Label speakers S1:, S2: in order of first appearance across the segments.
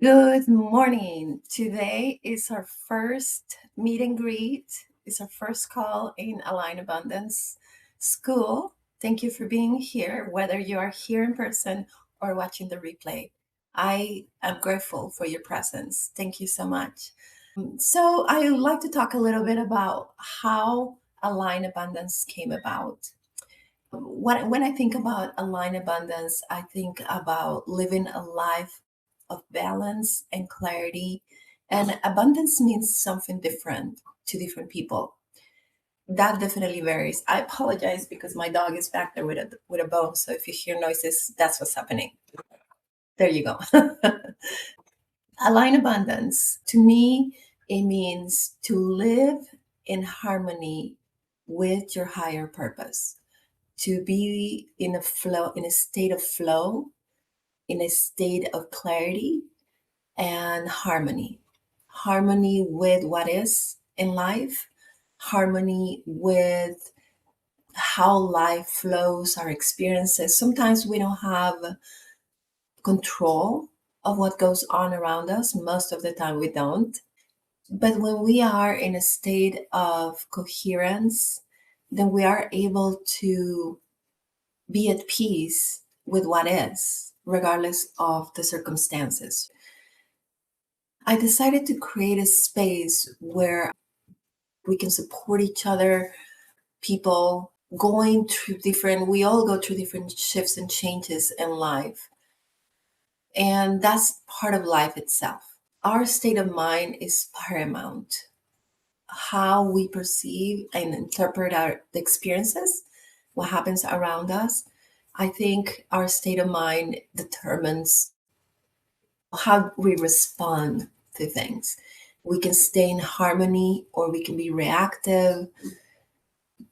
S1: Good morning. Today is our first meet and greet. It's our first call in Abundance School. Thank you for being here, whether you are here in person or watching the replay. I am grateful for your presence. Thank you so much. So, I would like to talk a little bit about how Align Abundance came about. When I think about Align Abundance, I think about living a life of balance and clarity. And abundance means something different to different people. That definitely varies. I apologize because my dog is back there with a bone. So if you hear noises, that's what's happening. There you go. Align abundance to me, it means to live in harmony with your higher purpose, to be in a flow, in a state of flow, in a state of clarity and harmony. Harmony with what is in life, harmony with how life flows, our experiences. Sometimes we don't have control of what goes on around us. Most of the time, we don't. But when we are in a state of coherence, then we are able to be at peace with what is, regardless of the circumstances. I decided to create a space where we can support each other, people going through we all go through different shifts and changes in life. And that's part of life itself. Our state of mind is paramount. How we perceive and interpret the experiences, what happens around us. I think our state of mind determines how we respond to things. We can stay in harmony or we can be reactive.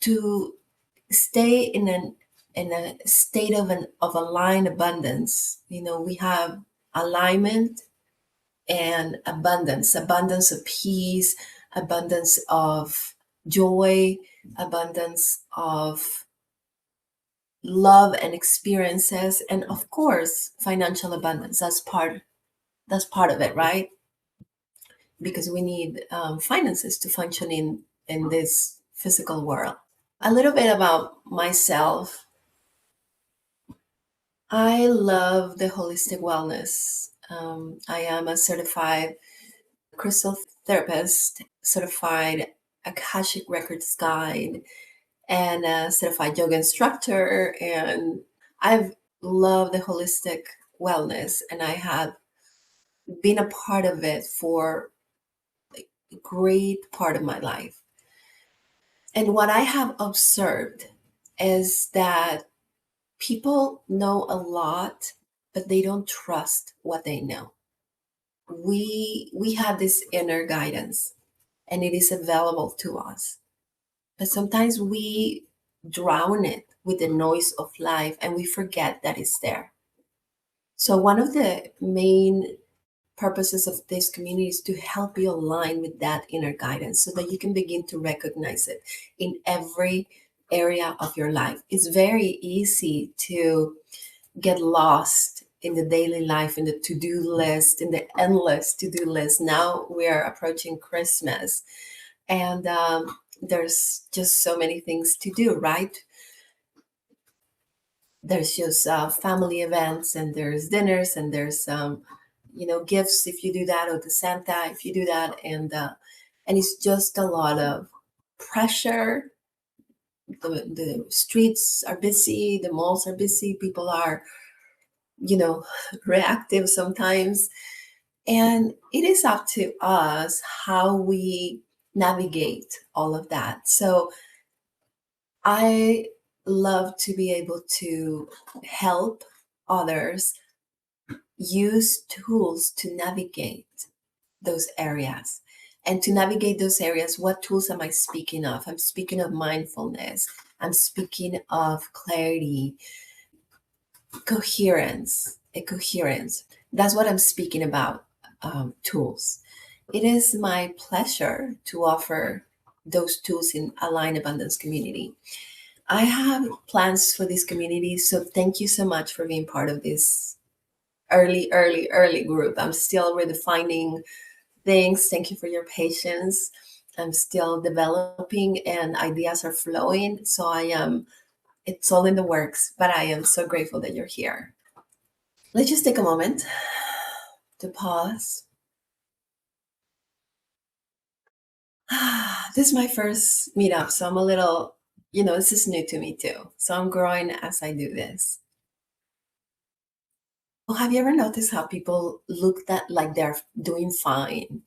S1: To stay in a state of aligned abundance, we have alignment and abundance of peace, abundance of joy, abundance of love and experiences, and of course financial abundance. That's part of it, right? Because we need finances to function in this physical world. A little bit about myself. I love the holistic wellness. I am a certified crystal therapist, certified Akashic Records guide, and a certified yoga instructor. And I've loved the holistic wellness, and I have been a part of it for a great part of my life. And what I have observed is that people know a lot, but they don't trust what they know. We have this inner guidance, and it is available to us. But sometimes we drown it with the noise of life and we forget that it's there. So one of the main purposes of this community is to help you align with that inner guidance so that you can begin to recognize it in every area of your life. It's very easy to get lost in the daily life, in the to-do list, in the endless to-do list. Now we're approaching Christmas, and there's just so many things to do, right? There's just family events, and there's dinners, and there's gifts if you do that, or the Santa if you do that, and it's just a lot of pressure. The streets are busy, the malls are busy, people are reactive sometimes. And it is up to us how we navigate all of that. So I love to be able to help others use tools to navigate those areas. And to navigate those areas, what tools am I speaking of? I'm speaking of mindfulness. I'm speaking of clarity, coherence. That's what I'm speaking about, tools. It is my pleasure to offer those tools in Align Abundance Community. I have plans for this community, so thank you so much for being part of this early group. I'm still redefining things. Thank you for your patience. I'm still developing and ideas are flowing. So it's all in the works, but I am so grateful that you're here. Let's just take a moment to pause. This is my first meetup, so I'm a little, this is new to me too. So I'm growing as I do this. Well, have you ever noticed how people look that like they're doing fine,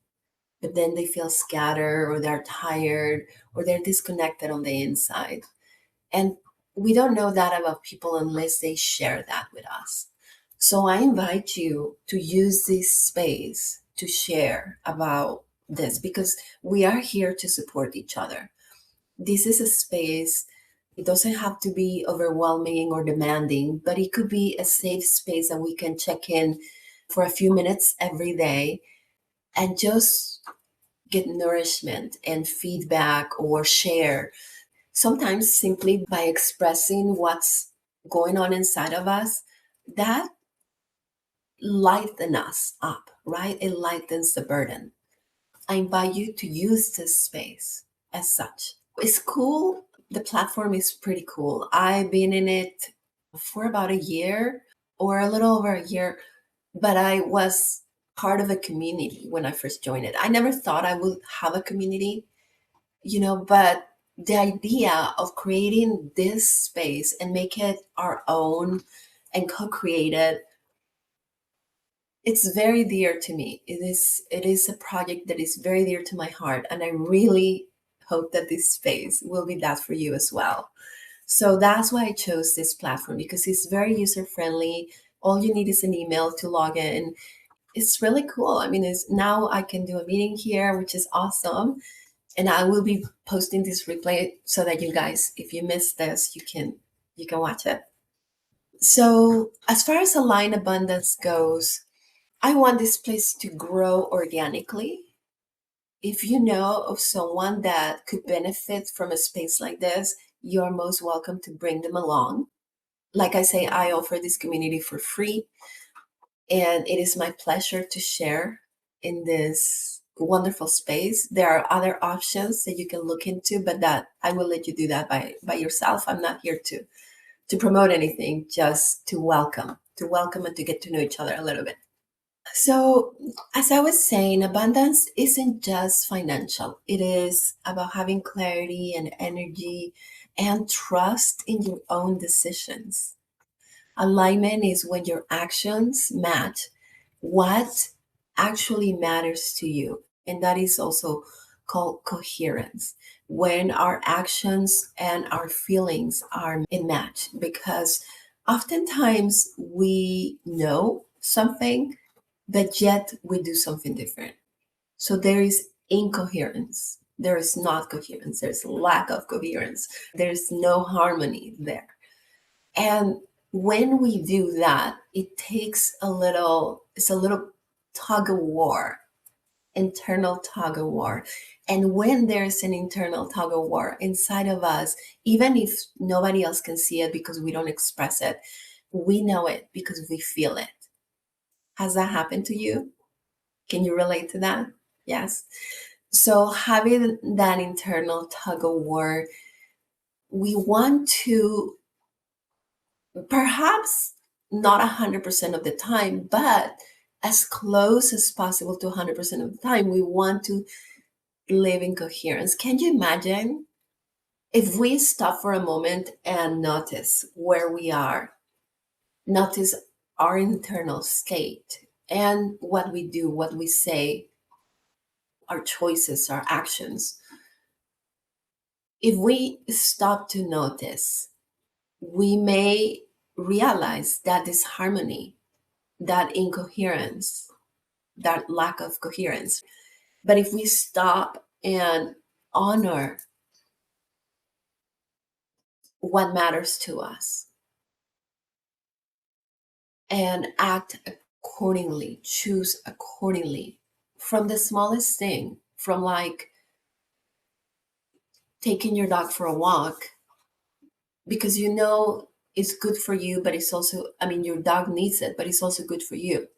S1: but then they feel scattered or they're tired or they're disconnected on the inside? And we don't know that about people unless they share that with us. So I invite you to use this space to share about this because we are here to support each other. This is a space, it doesn't have to be overwhelming or demanding, but it could be a safe space that we can check in for a few minutes every day and just get nourishment and feedback or share. Sometimes simply by expressing what's going on inside of us, that lightens us up, right? It lightens the burden. I invite you to use this space as such. It's cool. The platform is pretty cool. I've been in it for about a year or a little over a year, but I was part of a community when I first joined it. I never thought I would have a community, but the idea of creating this space and make it our own and co-create it, it's very dear to me. It is a project that is very dear to my heart, and I really hope that this space will be that for you as well. So that's why I chose this platform, because it's very user friendly. All you need is an email to log in. It's really cool. I mean, it's now I can do a meeting here, which is awesome. And I will be posting this replay so that you guys, if you missed this, you can watch it. So as far as Align Abundance goes, I want this place to grow organically. If you know of someone that could benefit from a space like this, you're most welcome to bring them along. Like I say, I offer this community for free, and it is my pleasure to share in this wonderful space. There are other options that you can look into, but that I will let you do that by yourself. I'm not here to promote anything, just to welcome and to get to know each other a little bit. So, as I was saying, abundance isn't just financial. It is about having clarity and energy and trust in your own decisions. Alignment is when your actions match what actually matters to you. And that is also called coherence. When our actions and our feelings are in match, because oftentimes we know something, but yet we do something different. So there is incoherence. There is not coherence. There's lack of coherence. There's no harmony there. And when we do that, it's a little tug of war, internal tug of war. And when there's an internal tug of war inside of us, even if nobody else can see it because we don't express it, we know it because we feel it. Has that happened to you? Can you relate to that? Yes. So having that internal tug of war, we want to, perhaps not 100% of the time, but as close as possible to 100% of the time, we want to live in coherence. Can you imagine if we stop for a moment and notice where we are, notice our internal state and what we do, what we say, our choices, our actions? If we stop to notice, we may realize that disharmony, that incoherence, that lack of coherence. But if we stop and honor what matters to us and act accordingly, choose accordingly, from the smallest thing, from like taking your dog for a walk, because is good for you, but it's also, I mean, your dog needs it, but it's also good for you.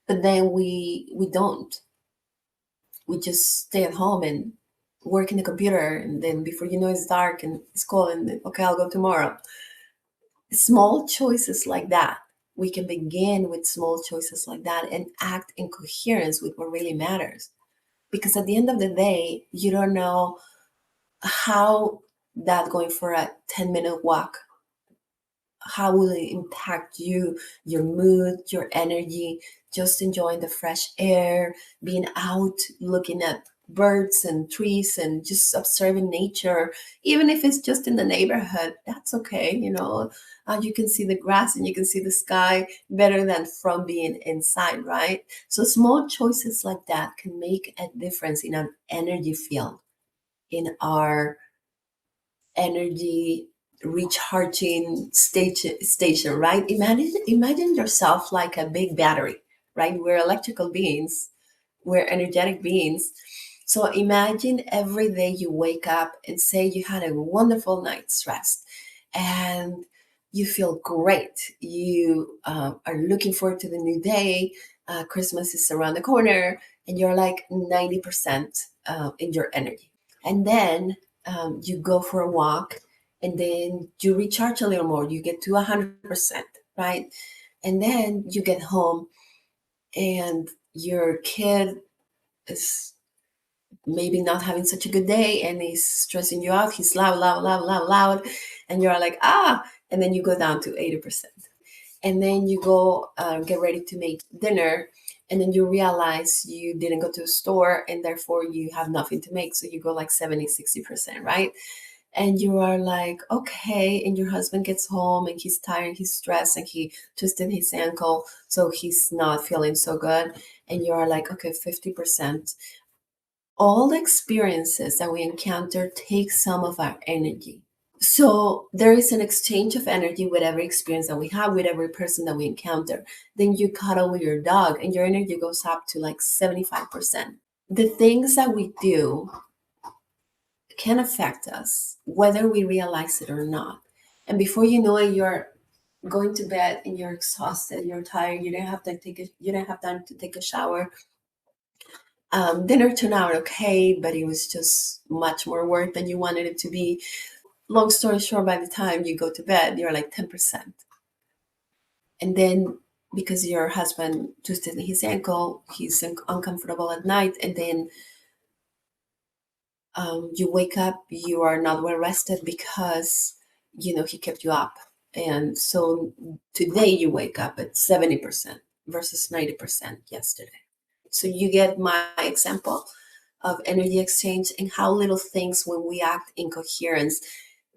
S1: But then we don't. We just stay at home and work in the computer, and then before you know it's dark and it's cold, and then, okay, I'll go tomorrow. Small choices like that. We can begin with small choices like that and act in coherence with what really matters. Because at the end of the day, you don't know how that going for a 10-minute walk, how will it impact you, your mood, your energy, just enjoying the fresh air, being out, looking at birds and trees and just observing nature, even if it's just in the neighborhood, that's okay, you can see the grass and you can see the sky better than from being inside, right? So small choices like that can make a difference in an energy field, in our energy recharging station, right? Imagine yourself like a big battery, right? We're electrical beings, we're energetic beings. So imagine every day you wake up and say you had a wonderful night's rest and you feel great. You are looking forward to the new day. Christmas is around the corner and you're like 90% in your energy. And then you go for a walk and then you recharge a little more. You get to 100%, right? And then you get home and your kid is maybe not having such a good day and he's stressing you out. He's loud, loud, loud, loud, loud. And you're like, and then you go down to 80%. And then you go get ready to make dinner. And then you realize you didn't go to the store and therefore you have nothing to make. So you go like 70, 60%, right? And you are like, okay. And your husband gets home and he's tired, he's stressed, and he twisted his ankle. So he's not feeling so good. And you are like, okay, 50%. All the experiences that we encounter take some of our energy. So there is an exchange of energy with every experience that we have, with every person that we encounter. Then you cuddle with your dog and your energy goes up to like 75%. The things that we do can affect us, whether we realize it or not. And before you know it, you're going to bed and you're exhausted, you're tired, you didn't have time to take a shower. Dinner turned out okay, but it was just much more work than you wanted it to be. Long story short, by the time you go to bed, you're like 10%. And then because your husband twisted his ankle, he's uncomfortable at night. And then you wake up, you are not well rested because, he kept you up. And so today you wake up at 70% versus 90% yesterday. So you get my example of energy exchange and how little things, when we act in coherence,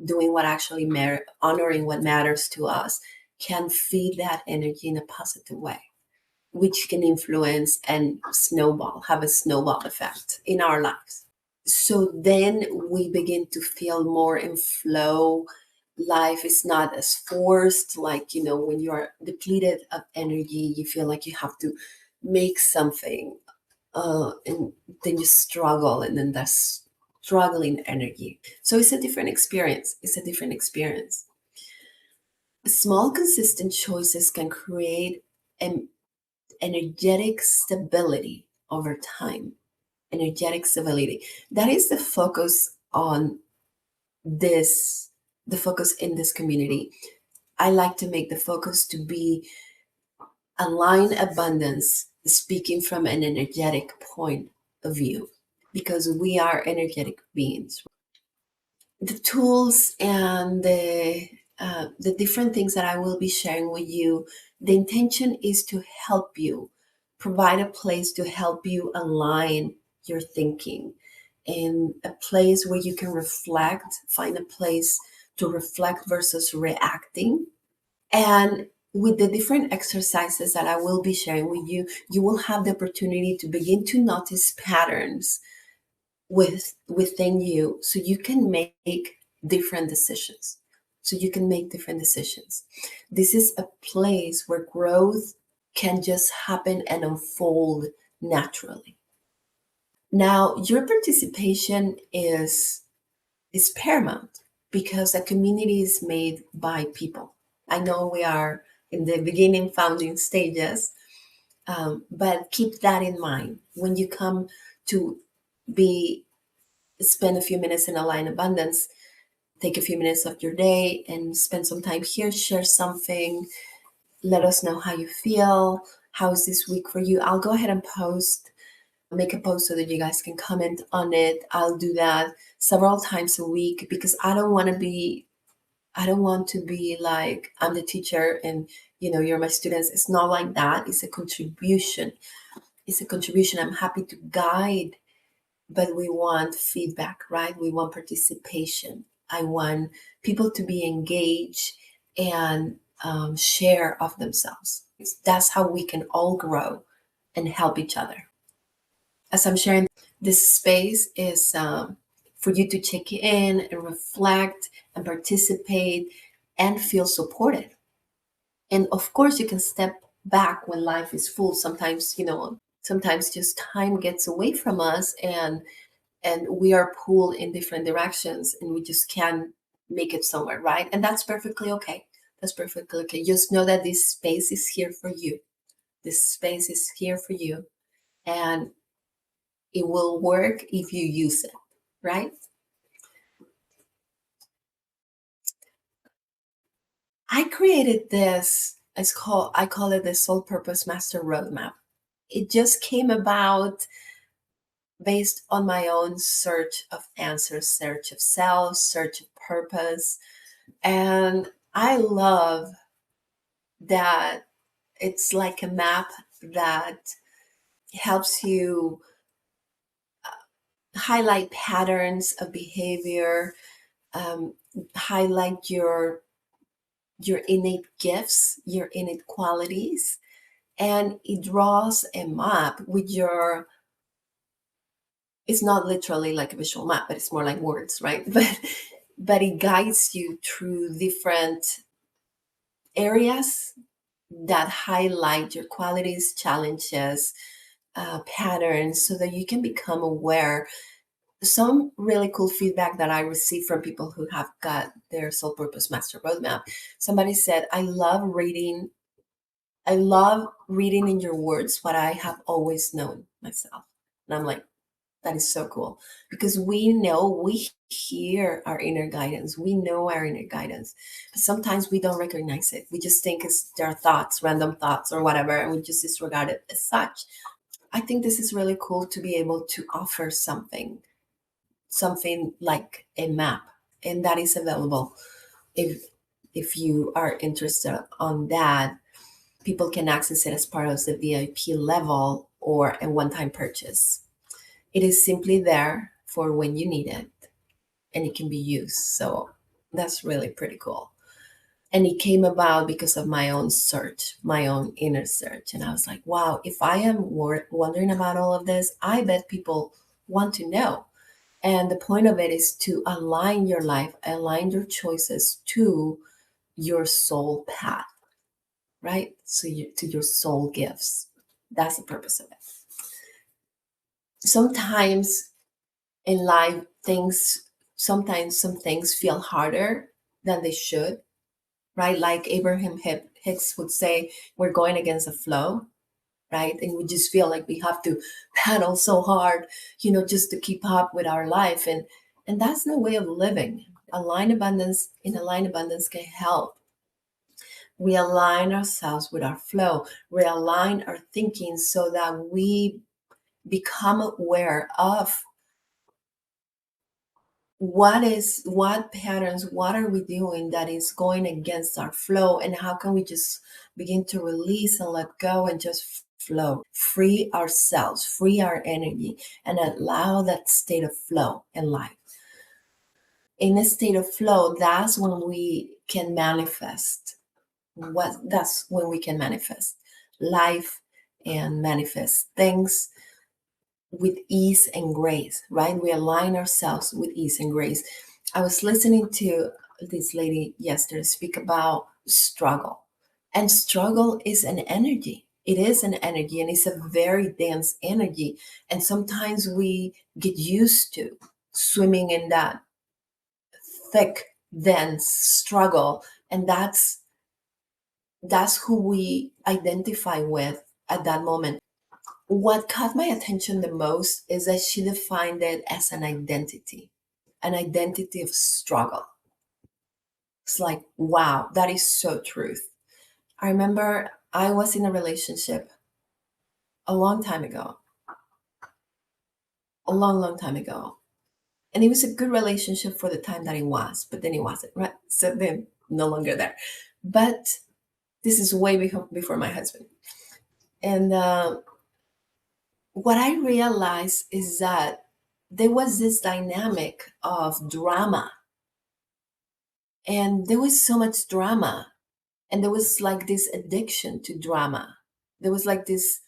S1: doing what actually matters, honoring what matters to us, can feed that energy in a positive way, which can influence and have a snowball effect in our lives. So then we begin to feel more in flow. Life is not as forced, like, when you are depleted of energy, you feel like you have to make something, and then you struggle, and then that's struggling energy. So it's a different experience. Small, consistent choices can create an energetic stability over time. Energetic stability. That is the focus on this, the focus in this community. I like to make the focus to be align abundance, speaking from an energetic point of view, because we are energetic beings. The tools and the different things that I will be sharing with you, the intention is to help you, provide a place to help you align your thinking, and a place where you can reflect, find a place to reflect versus reacting. And with the different exercises that I will be sharing with you, you will have the opportunity to begin to notice patterns within you, so you can make different decisions. This is a place where growth can just happen and unfold naturally. Now, your participation is paramount. because a community is made by people. I know we are in the beginning founding stages, but keep that in mind when you come to be spend a few minutes in Align Abundance. Take a few minutes of your day and spend some time here, share something, let us know how you feel. How is this week for you? I'll go ahead and make a post so that you guys can comment on it. I'll do that several times a week because I don't want to be like I'm the teacher and you're my students. It's not like that. It's a contribution. I'm happy to guide, but we want feedback, right? We want participation. I want people to be engaged and share of themselves. That's how we can all grow and help each other. As I'm sharing, this space is for you to check in and reflect and participate and feel supported. And of course, you can step back when life is full. Sometimes just time gets away from us and we are pulled in different directions and we just can't make it somewhere, right? And that's perfectly okay. That's perfectly okay. Just know that this space is here for you. This space is here for you. And it will work if you use it, right? I created this, I call it the Soul Purpose Master Roadmap. It just came about based on my own search of answers, search of self, search of purpose. And I love that it's like a map that helps you highlight patterns of behavior, highlight your innate gifts, your innate qualities, and it draws a map with your. It's not literally like a visual map, but it's more like words, right? But it guides you through different areas that highlight your qualities, challenges, patterns, so that you can become aware. Some really cool feedback that I received from people who have got their Soul Purpose Master Roadmap. Somebody said, I love reading in your words what I have always known myself. And I'm like, that is so cool because we hear our inner guidance. We know our inner guidance, but sometimes we don't recognize it. We just think it's their thoughts, random thoughts or whatever, and we just disregard it as such. I think this is really cool to be able to offer something like a map, and that is available. If you are interested on that, people can access it as part of the VIP level or a one-time purchase. It is simply there for when you need it and it can be used. So that's really pretty cool. And it came about because of my own search, my own inner search. And I was like, wow, if I am wondering about all of this, I bet people want to know. And the point of it is to align your life, align your choices to your soul path, right? To your soul gifts. That's the purpose of it. Sometimes in life, sometimes some things feel harder than they should, right? Like Abraham Hicks would say, we're going against the flow, right? And we just feel like we have to paddle so hard, just to keep up with our life. And that's no way of living. Align Abundance can help. We align ourselves with our flow. We align our thinking so that we become aware of what patterns, what are we doing that is going against our flow, and how can we just begin to release and let go and just flow, free ourselves, free our energy, and allow that state of flow in life. In a state of flow, that's when we can manifest that's when we can manifest life and manifest things with ease and grace, right? We align ourselves with ease and grace. I was listening to this lady yesterday speak about struggle, and struggle is an energy. It is an energy, and it's a very dense energy. And sometimes we get used to swimming in that thick dense struggle, and that's who we identify with at that moment. What caught my attention the most is that she defined it as an identity of struggle. It's like, wow, that is so truth. I remember I was in a relationship a long time ago, a long, long time ago. And it was a good relationship for the time that it was, but then it wasn't, right? So then no longer there. But this is way before my husband. And what I realized is that there was this dynamic of drama, and there was so much drama, and there was like this addiction to drama. There was like this,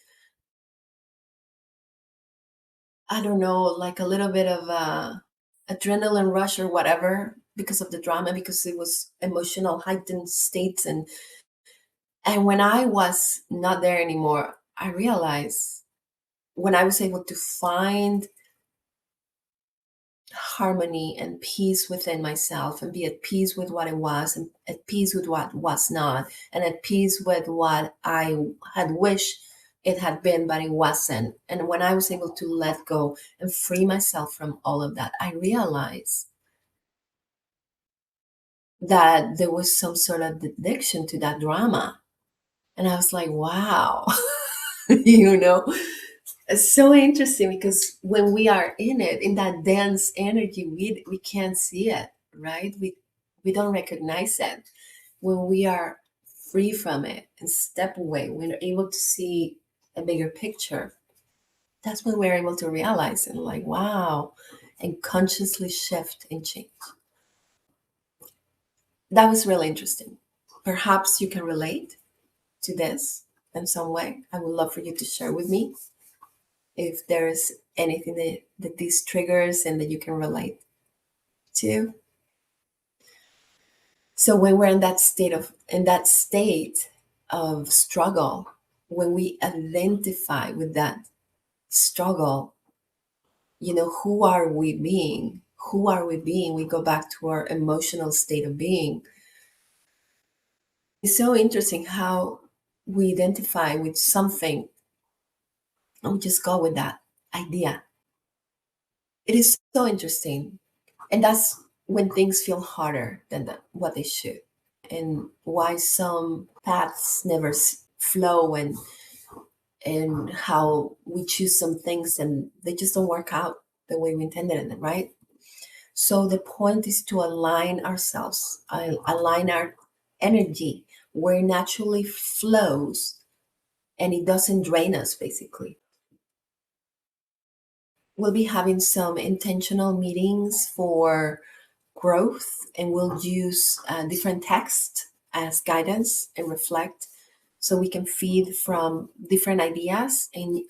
S1: I don't know, like a little bit of a adrenaline rush or whatever because of the drama, because it was emotional heightened states. And when I was not there anymore, I realized, when I was able to find harmony and peace within myself and be at peace with what it was and at peace with what was not and at peace with what I had wished it had been but it wasn't, and when I was able to let go and free myself from all of that, I realized that there was some sort of addiction to that drama. And I was like, wow. you know It's so interesting because when we are in it, in that dense energy, we can't see it, right? We don't recognize it. When we are free from it and step away, when we're able to see a bigger picture, that's when we're able to realize it, like, wow, and consciously shift and change. That was really interesting. Perhaps you can relate to this in some way. I would love for you to share with me if there's anything that this triggers and that you can relate to. So when we're in that state of struggle, when we identify with that struggle, who are we being? Who are we being? We go back to our emotional state of being. It's so interesting how we identify with something and we just go with that idea. It is so interesting. And that's when things feel harder than what they should. And why some paths never flow, and how we choose some things and they just don't work out the way we intended it, right? So the point is to align ourselves, align our energy where it naturally flows and it doesn't drain us, basically. We'll be having some intentional meetings for growth, and we'll use different text as guidance and reflect, so we can feed from different ideas and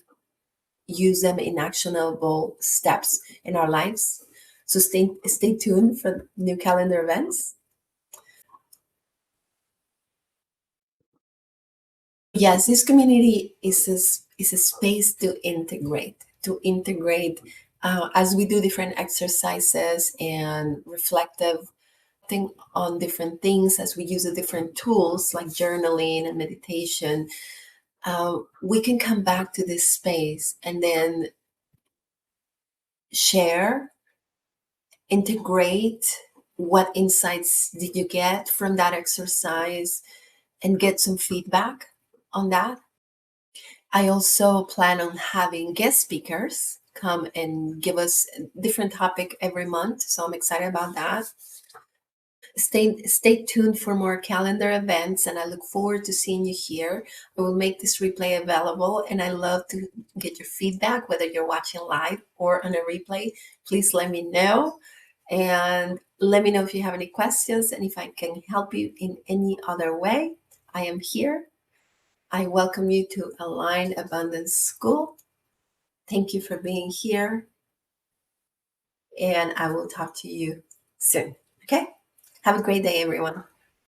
S1: use them in actionable steps in our lives. So stay tuned for new calendar events. Yes, this community is a space to integrate as we do different exercises and reflective think on different things, as we use the different tools like journaling and meditation. We can come back to this space and then share, integrate what insights did you get from that exercise, and get some feedback on that. I also plan on having guest speakers come and give us a different topic every month, so I'm excited about that. Stay tuned for more calendar events, and I look forward to seeing you here. I will make this replay available, and I love to get your feedback, whether you're watching live or on a replay. Please let me know, and let me know if you have any questions and if I can help you in any other way. I am here. I welcome you to Align Abundance School. Thank you for being here, and I will talk to you soon. Okay? Have a great day, everyone.